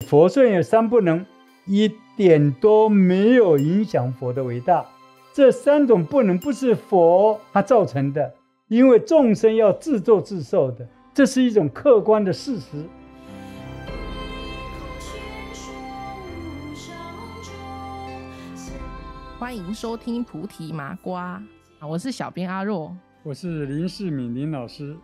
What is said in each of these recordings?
佛虽然有三不能，一点都没有影响佛的伟大。这三种不能不是佛他造成的，因为众生要自作自受的，这是一种客观的事实。欢迎收听菩提麻瓜，我是小编阿若，我是林世敏林老师。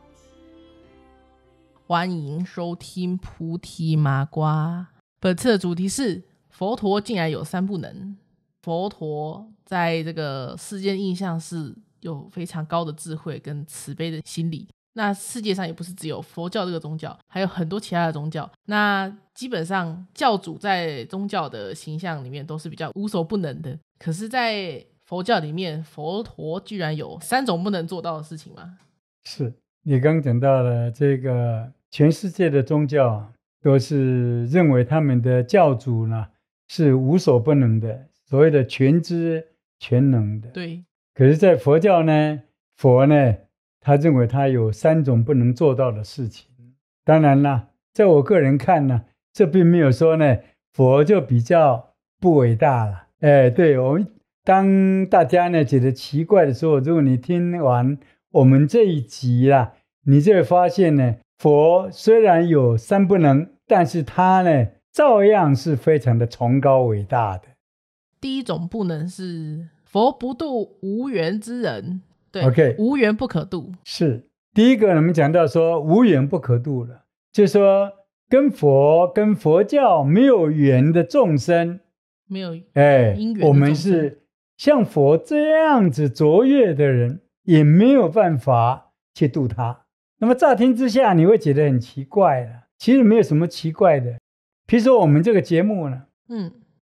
欢迎收听菩提麻瓜。本次的主题是佛陀竟然有三不能。佛陀在这个世间印象是有非常高的智慧跟慈悲的心理。那世界上也不是只有佛教这个宗教，还有很多其他的宗教。那基本上教主在宗教的形象里面都是比较无所不能的，可是在佛教里面，佛陀居然有三种不能做到的事情吗？是，你刚讲到了这个全世界的宗教都是认为他们的教主呢是无所不能的，所谓的全知全能的。对。可是在佛教呢，佛呢他认为他有三种不能做到的事情。当然啦，在我个人看呢，这并没有说呢佛就比较不伟大了。对，我们当大家呢觉得奇怪的时候，如果你听完我们这一集啦，你就会发现呢，佛虽然有三不能，但是他呢照样是非常的崇高伟大的。第一种不能是佛不度无缘之人。对 ，OK， 无缘不可度。是第一个我们讲到说无缘不可度了，就是说跟佛教没有缘的众生，没有因缘的众生，我们是像佛这样子卓越的人，也没有办法去度他。那么乍听之下你会觉得很奇怪了，其实没有什么奇怪的。比如说我们这个节目呢，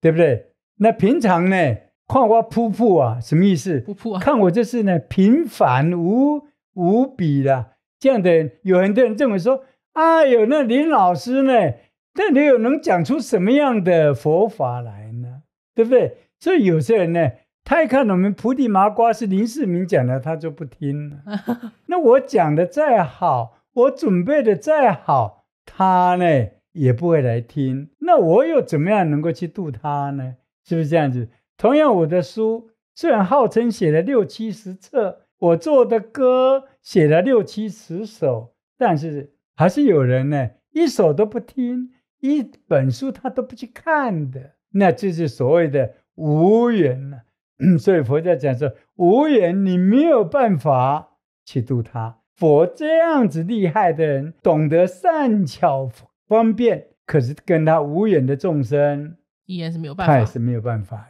对不对？那平常呢看我噗噗啊，什么意思？噗噗啊，看我就是呢平凡无比的这样的人。有很多人认为说，哎呦，那林老师呢，那你有能讲出什么样的佛法来呢？对不对？所以有些人呢，他一看我们菩提麻瓜是林世明讲的，他就不听了。那我讲的再好，我准备的再好，他呢也不会来听。那我又怎么样能够去度他呢？是不是这样子？同样我的书虽然号称写了60-70册，我做的歌写了60-70首，但是还是有人呢一首都不听，一本书他都不去看的，那就是所谓的无缘了。所以佛教讲说无缘你没有办法去度他。佛这样子厉害的人，懂得善巧方便，可是跟他无缘的众生依然是没有办法，他也是没有办法。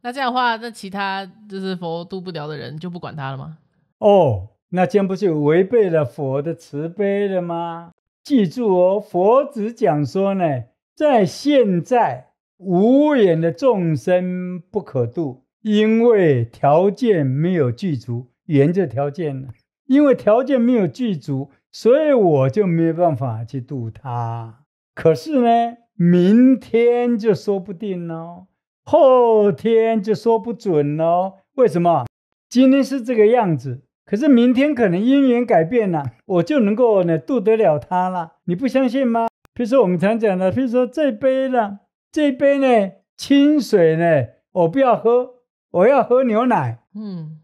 那这样的话，那其他就是佛度不了的人就不管他了吗？那这样不是违背了佛的慈悲了吗？记住哦，佛只讲说呢，在现在无缘的众生不可度，因为条件没有具足，缘这条件呢，因为条件没有具足，所以我就没有办法去度他。可是呢，明天就说不定哦，后天就说不准哦。为什么？今天是这个样子，可是明天可能因缘改变了，我就能够呢度得了他了。你不相信吗？比如说我们常讲的，比如说这杯呢清水呢，我不要喝，我要喝牛奶。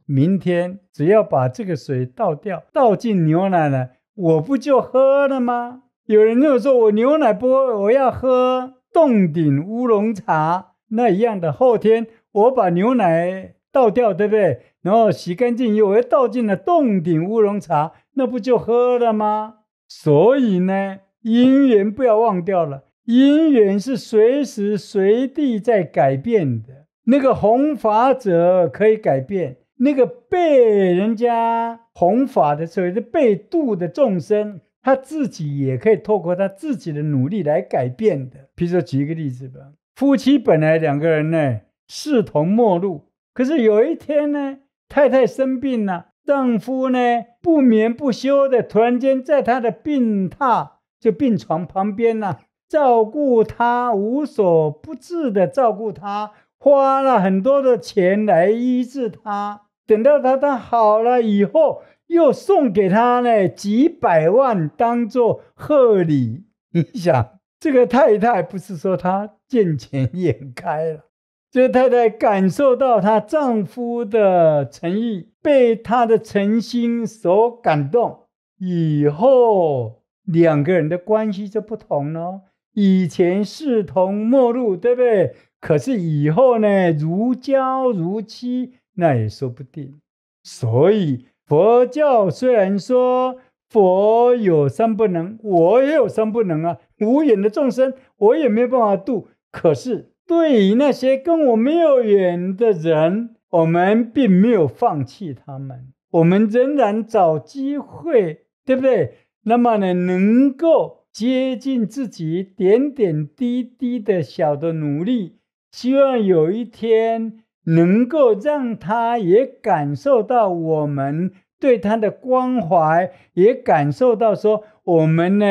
明天只要把这个水倒掉，倒进牛奶了，我不就喝了吗？有人就说我牛奶不喝，我要喝洞顶乌龙茶，那一样的，后天我把牛奶倒掉，对不对？然后洗干净以后，我又倒进了洞顶乌龙茶，那不就喝了吗？所以呢，因缘不要忘掉了，因缘是随时随地在改变的。那个弘法者可以改变，那个被人家弘法的所谓的被度的众生，他自己也可以透过他自己的努力来改变的。比如说举一个例子吧，夫妻本来两个人呢势同陌路，可是有一天呢，太太生病了，丈夫呢不眠不休的突然间在他的病榻就病床旁边呢照顾他，无所不至的照顾他，花了很多的钱来医治他。等到他好了以后，又送给他呢几百万当做贺礼。你想这个太太不是说她见钱眼开了，这个太太感受到她丈夫的诚意，被她的诚心所感动，以后两个人的关系就不同了。以前视同陌路，对不对？可是以后呢，如胶如漆，那也说不定。所以佛教虽然说佛有三不能，我也有三不能啊，无眼的众生我也没办法度。可是对于那些跟我没有缘的人，我们并没有放弃他们，我们仍然找机会，对不对？那么呢，能够接近自己点点滴滴的小的努力，希望有一天能够让他也感受到我们对他的关怀，也感受到说我们呢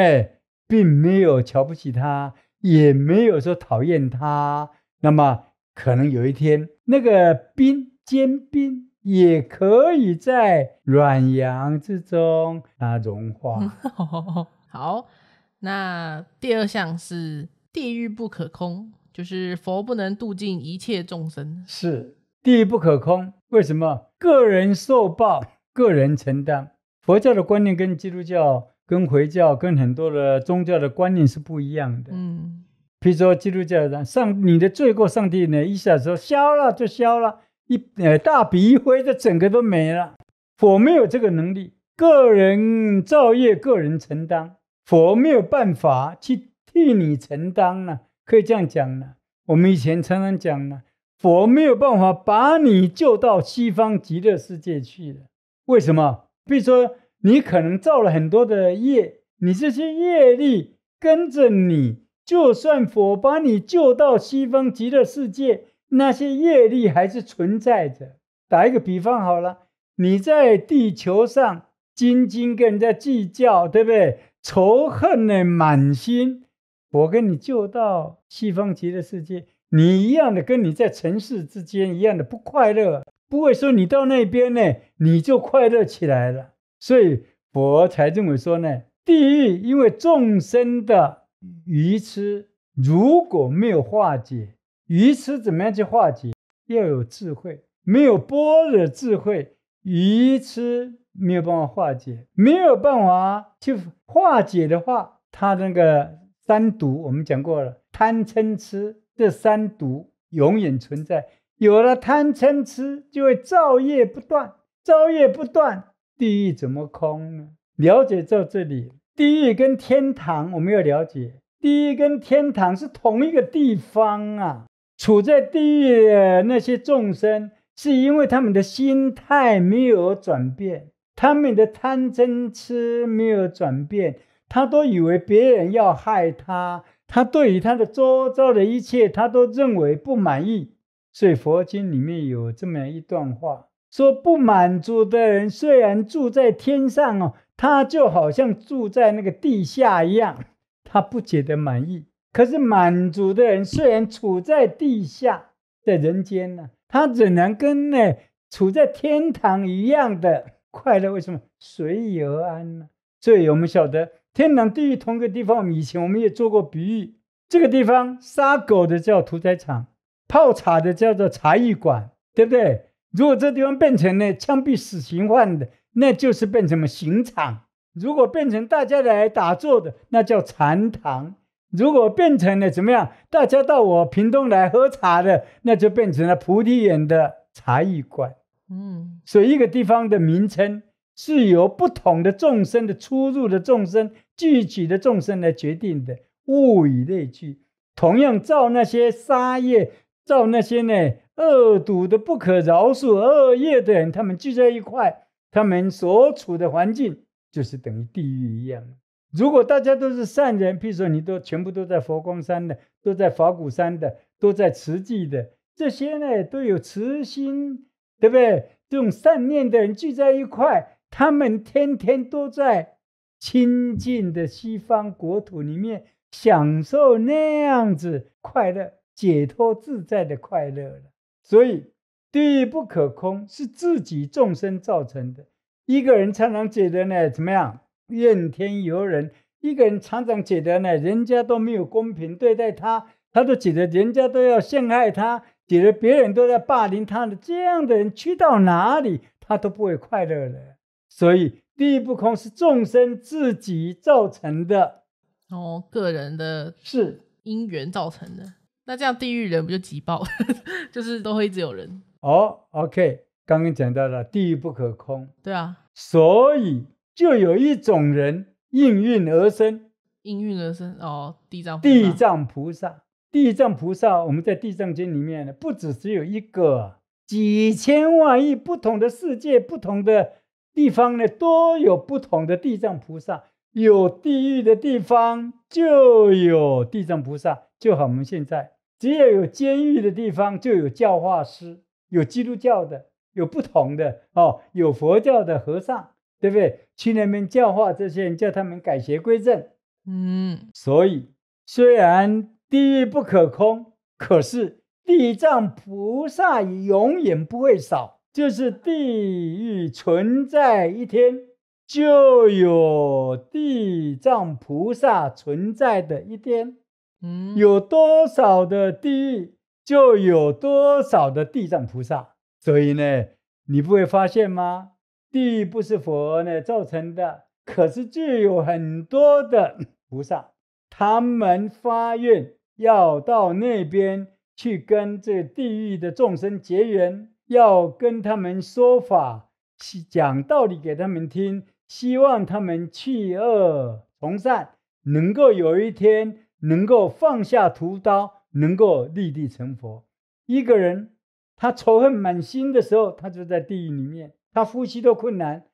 并没有瞧不起他，也没有说讨厌他。那么可能有一天那个坚冰也可以在软洋之中融化。好，那第二项是地狱不可空，就是佛不能度尽一切众生。是，地狱不可空。为什么？个人受报，个人承担。佛教的观念跟基督教、跟回教、跟很多的宗教的观念是不一样的。比如说基督教的你的罪过，上帝呢一下说消了就消了，大笔一挥，这整个都没了。佛没有这个能力，个人造业，个人承担。佛没有办法去替你承担呢，可以这样讲呢。我们以前常常讲呢，佛没有办法把你救到西方极乐世界去了。为什么？比如说你可能造了很多的业，你这些业力跟着你，就算佛把你救到西方极乐世界，那些业力还是存在着。打一个比方好了，你在地球上斤斤跟人家计较，对不对？仇恨呢满心，佛跟你救到西方极乐世界，你一样的跟你在尘世之间一样的不快乐，不会说你到那边呢你就快乐起来了。所以佛才认为说呢，地狱因为众生的愚痴如果没有化解，愚痴怎么样去化解？要有智慧，没有般若智慧，愚痴没有办法化解，没有办法去化解的话，他那个三毒我们讲过了，贪嗔痴这三毒永远存在。有了贪嗔痴，就会造业不断，造业不断，地狱怎么空呢？了解到这里，地狱跟天堂我们要了解，地狱跟天堂是同一个地方啊。处在地狱的那些众生，是因为他们的心态没有转变，他们的贪嗔痴没有转变，他都以为别人要害他，他对于他的周遭的一切他都认为不满意。所以佛经里面有这么一段话，说不满足的人虽然住在天上他就好像住在那个地下一样，他不觉得满意。可是满足的人虽然处在地下，在人间呢，他仍然跟处在天堂一样的快乐。为什么？随遇而安呢？所以我们晓得天堂地狱同个地方，以前我们也做过比喻，这个地方杀狗的叫屠宰场，泡茶的叫做茶艺馆，对不对？如果这地方变成枪毙死刑犯的，那就是变成什么刑场；如果变成大家来打坐的，那叫禅堂；如果变成了怎么样，大家到我屏东来喝茶的，那就变成了菩提园的茶艺馆。所以一个地方的名称是由不同的众生的出入的众生、聚集的众生来决定的，物以类聚。同样造那些杀业，造那些恶毒的不可饶恕恶业的人，他们聚在一块，他们所处的环境就是等于地狱一样。如果大家都是善人，譬如说你全部都在佛光山的，都在法鼓山的，都在慈济的，这些都有慈心，对不对？这种善念的人聚在一块，他们天天都在清净的西方国土里面享受那样子快乐、解脱自在的快乐了。所以地狱不可空是自己众生造成的。一个人常常觉得怎么样？怨天尤人，一个人常常觉得呢，人家都没有公平对待他，他都觉得人家都要陷害他，觉得别人都在霸凌他的，这样的人去到哪里他都不会快乐的。所以地狱不空是众生自己造成的，个人的是因缘造成的。那这样地狱人不就急爆就是都会一直有人。OK， 刚刚讲到了地狱不可空，对啊，所以就有一种人应运而生，应运而生地藏菩萨。地藏菩萨我们在地藏经里面呢，不只有一个，几千万亿不同的世界，不同的地方呢，都有不同的地藏菩萨。有地狱的地方就有地藏菩萨，就好我们现在只要有监狱的地方就有教化师，有基督教的，有不同的有佛教的和尚，对不对？去那边教化这些人，叫他们改邪归正。所以虽然地狱不可空，可是地藏菩萨永远不会少，就是地狱存在一天，就有地藏菩萨存在的一天。有多少的地狱，就有多少的地藏菩萨。所以呢，你不会发现吗？地狱不是佛呢造成的，可是就有很多的菩萨，他们发愿要到那边去跟这地狱的众生结缘，要跟他们说法，讲道理给他们听，希望他们去恶从善，能够有一天能够放下屠刀，能够立地成佛。一个人他仇恨满心的时候，他就在地狱里面，他呼吸都困难。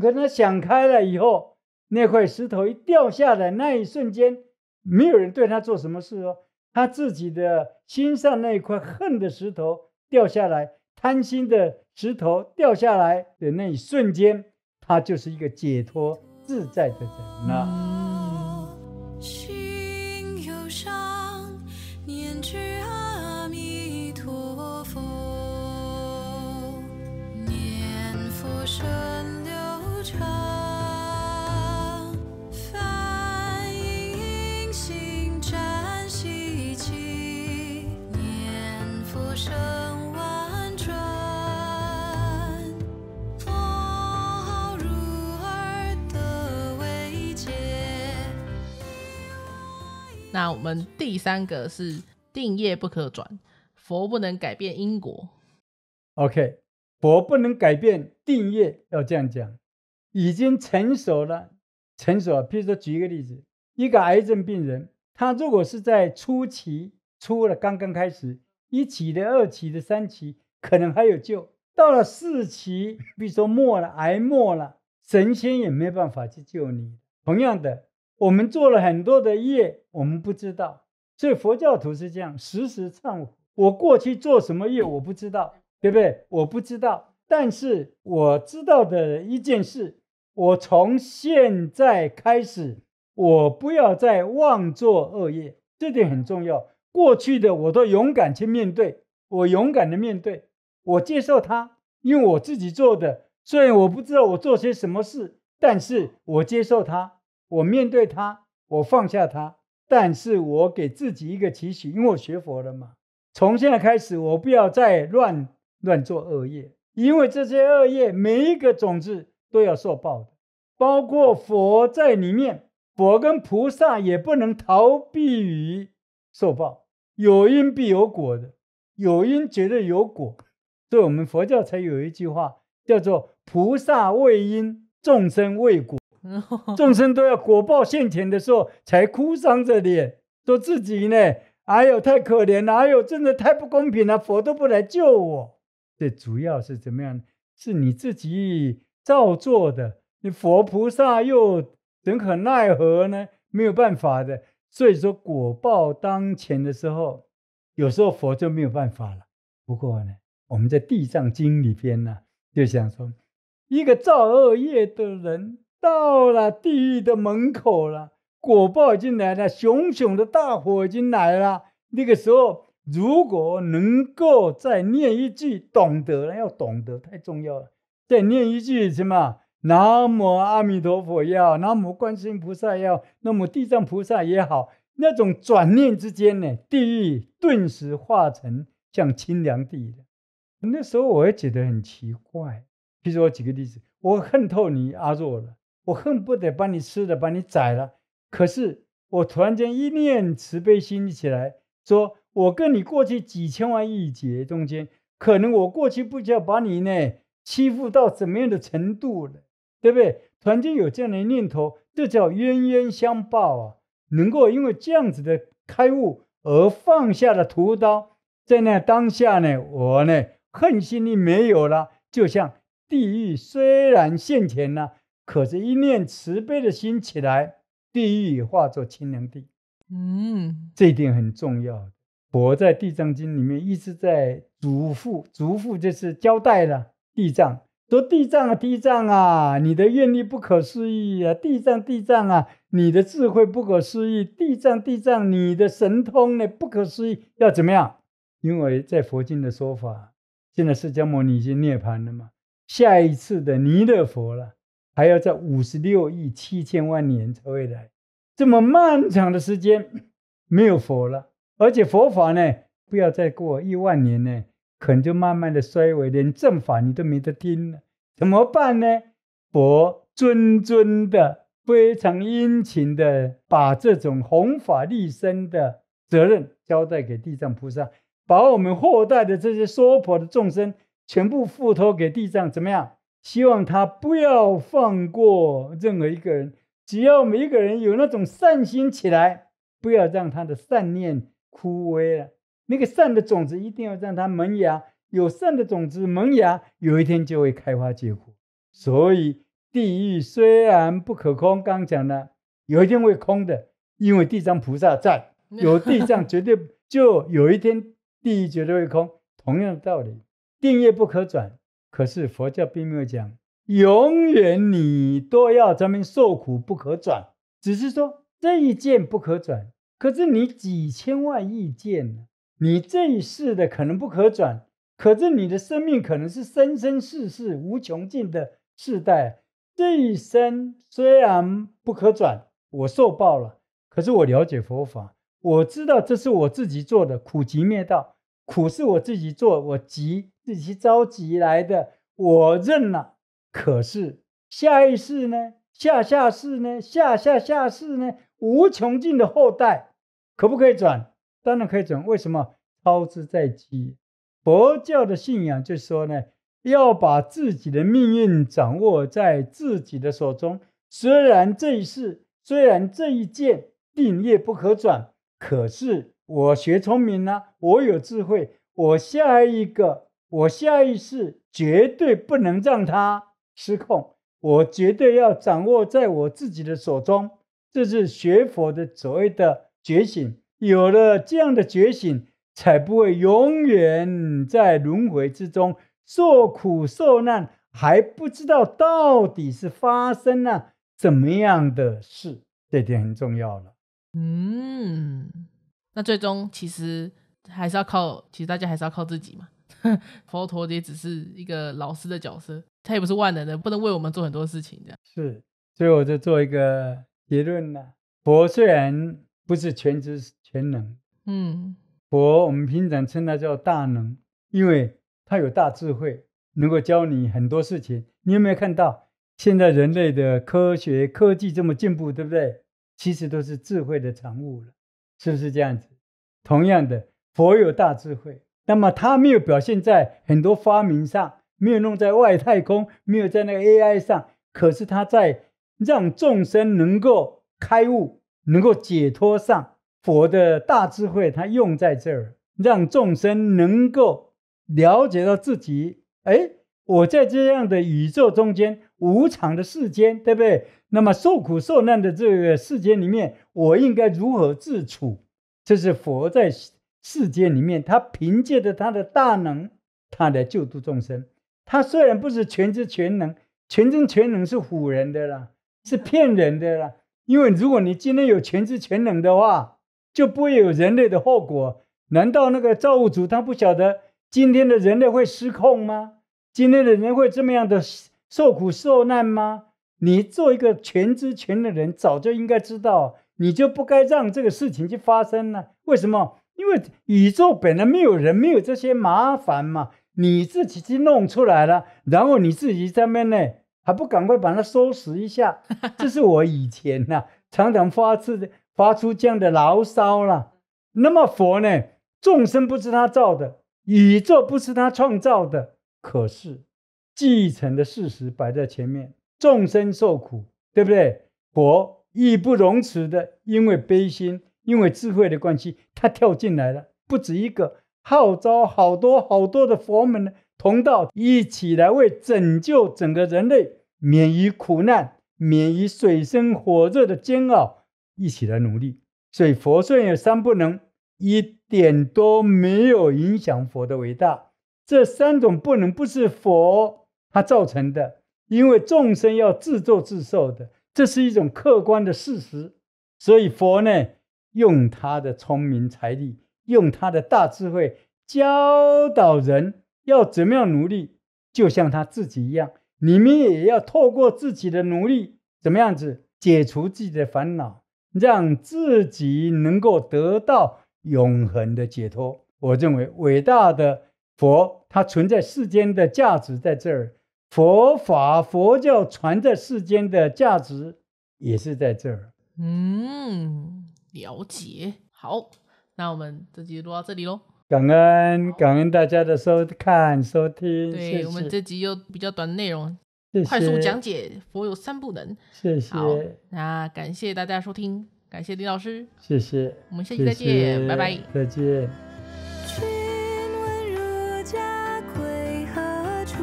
可他想开了以后，那块石头一掉下来，那一瞬间没有人对他做什么事他自己的心上那一块恨的石头掉下来，贪心的石头掉下来的那一瞬间，他就是一个解脱自在的人了。心忧伤，念知阿弥陀佛，念佛声流畅，梵音心湛习气，念佛声婉转，佛如耳得为解。那我们第三个是定业不可转，佛不能改变因果。 OK， 佛不能改变定业，要这样讲，已经成熟了。譬如说举一个例子，一个癌症病人，他如果是在初期刚刚开始，1期的、2期的、3期可能还有救，到了4期，比如说癌末了，神仙也没办法去救你。同样的，我们做了很多的业，我们不知道，所以佛教徒是这样，时时忏悔。我过去做什么业我不知道，对不对？我不知道，但是我知道的一件事，我从现在开始，我不要再妄做恶业，这点很重要。过去的我都勇敢去面对，我勇敢的面对，我接受它，因为我自己做的，虽然我不知道我做些什么事，但是我接受它，我面对它，我放下它。但是我给自己一个期许，因为我学佛了嘛，从现在开始我不要再乱做恶业，因为这些恶业每一个种子都要受报的，包括佛在里面，佛跟菩萨也不能逃避于受报，有因必有果的，有因绝对有果。所以我们佛教才有一句话叫做菩萨为因，众生为果。众生都要果报现前的时候才哭丧着脸说自己呢，哎呦太可怜了，哎呦真的太不公平了，佛都不来救我。这主要是怎么样？是你自己造作的，你佛菩萨又怎可奈何呢？没有办法的。所以说果报当前的时候，有时候佛就没有办法了。不过呢，我们在地藏经里边呢，就想说，一个造恶业的人到了地狱的门口了，果报已经来了，熊熊的大火已经来了。那个时候如果能够再念一句懂得了，要懂得太重要了，再念一句什么南无阿弥陀佛也好，南无观世音菩萨也好，南无地藏菩萨也好，那种转念之间呢，地狱顿时化成像清凉地的。那时候我会觉得很奇怪。譬如说我举个例子，我恨透你阿若了，我恨不得把你吃了，把你宰了。可是我突然间一念慈悲心起来，说我跟你过去几千万亿劫中间，可能我过去不知道把你呢欺负到怎么样的程度了，对不对？突然间有这样的念头，这叫冤冤相报啊！能够因为这样子的开悟而放下了屠刀，在那当下呢，我呢恨心力没有了，就像地狱虽然现前了，可是一念慈悲的心起来，地狱化作清凉地。这一点很重要。佛在地藏经里面一直在嘱咐就是交代了地藏，说地藏啊地藏啊，你的愿力不可思议啊，地藏啊，你的智慧不可思议，地藏你的神通呢不可思议，要怎么样？因为在佛经的说法，现在释迦牟尼已经涅槃了嘛，下一次的弥勒佛了，还要在56亿7千万年才会来，这么漫长的时间没有佛了，而且佛法呢，不要再过1万年呢，可能就慢慢的衰微，连正法你都没得听了，怎么办呢？佛谆的非常殷勤的把这种弘法利生的责任交代给地藏菩萨，把我们后代的这些娑婆的众生全部付托给地藏，怎么样？希望他不要放过任何一个人，只要每一个人有那种善心起来，不要让他的善念枯萎了，那个善的种子一定要让它萌芽，有善的种子萌芽，有一天就会开花结果。所以地狱虽然不可空，刚讲了有一天会空的，因为地藏菩萨在，有地藏绝对就有一天地狱绝对会空。同样的道理，定业不可转，可是佛教并没有讲永远你都要咱们受苦不可转，只是说这一件不可转，可是你几千万亿件呢，你这一世的可能不可转，可是你的生命可能是生生世世无穷尽的世代，这一生虽然不可转，我受报了，可是我了解佛法，我知道这是我自己做的，苦集灭道，苦是我自己做，我急自己着急来的，我认了。可是下一世呢，下下世呢，下下下世呢，无穷尽的后代，可不可以转？当然可以转。为什么？操之在即。佛教的信仰就是说呢，要把自己的命运掌握在自己的手中。虽然这一世，虽然这一件定业不可转，可是我学聪明了，我有智慧，我下一世绝对不能让它失控，我绝对要掌握在我自己的手中。这是学佛的所谓的觉醒，有了这样的觉醒，才不会永远在轮回之中受苦受难，还不知道到底是发生了怎么样的事，这点很重要了。那最终其实还是要靠，其实大家还是要靠自己嘛。佛陀也只是一个老师的角色，他也不是万能的，不能为我们做很多事情这样。是，所以我就做一个结论了。佛虽然不是全知全能，佛我们平常称他叫大能，因为他有大智慧，能够教你很多事情。你有没有看到现在人类的科学科技这么进步，对不对？其实都是智慧的产物了，是不是这样子？同样的，佛有大智慧，那么他没有表现在很多发明上，没有弄在外太空，没有在那个 AI 上，可是他在让众生能够开悟，能够解脱上，佛的大智慧他用在这儿，让众生能够了解到自己，我在这样的宇宙中间，无常的世间，对不对？那么受苦受难的这个世间里面，我应该如何自处？这是佛在世间里面，他凭借着他的大能，他来救度众生。他虽然不是全知全能，全知全能是唬人的啦，是骗人的啦。因为如果你今天有全知全能的话，就不会有人类的后果。难道那个造物主他不晓得今天的人类会失控吗？今天的人会这么样的受苦受难吗？你做一个全知全的人，早就应该知道，你就不该让这个事情去发生呢。为什么？因为宇宙本来没有人，没有这些麻烦嘛，你自己去弄出来了，然后你自己在那边呢，还不赶快把它收拾一下？这是我以前常常发出这样的牢骚了。那么佛呢，众生不是他造的，宇宙不是他创造的，可是继承的事实摆在前面，众生受苦，对不对？佛义不容辞的，因为悲心，因为智慧的关系，他跳进来了，不止一个，号召好多好多的佛门的同道一起来为拯救整个人类免于苦难，免于水深火热的煎熬，一起来努力。所以佛虽然有三不能，一点都没有影响佛的伟大。这三种不能不是佛他造成的，因为众生要自作自受的，这是一种客观的事实。所以佛呢，用他的聪明才力，用他的大智慧教导人要怎么样努力，就像他自己一样，你们也要透过自己的努力，怎么样子解除自己的烦恼，让自己能够得到永恒的解脱。我认为伟大的佛，它存在世间的价值在这儿，佛法佛教传在世间的价值也是在这儿。了解。好，那我们这集就录到这里咯。感恩大家的收看收听。对，谢谢，我们这集又比较短的内容，谢谢快速讲解佛有三不能。谢谢，好，那感谢大家收听，感谢林老师，谢谢，我们下期再见，拜拜。再见。询问儒家归何处？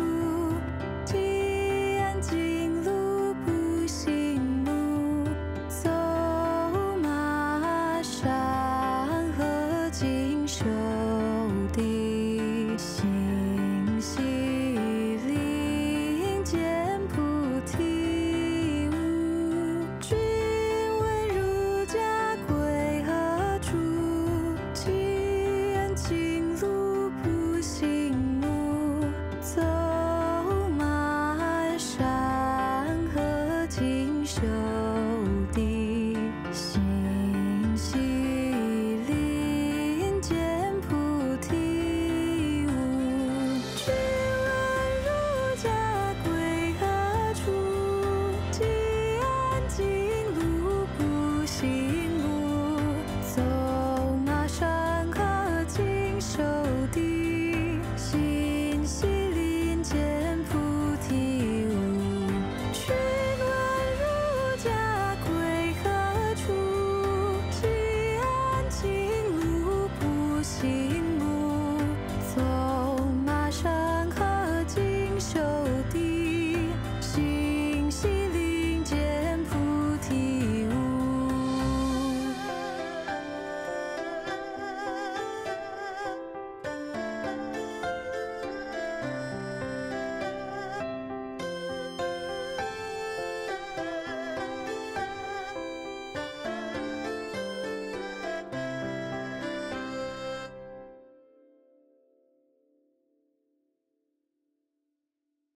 既安径路不行路，走马山河锦绣。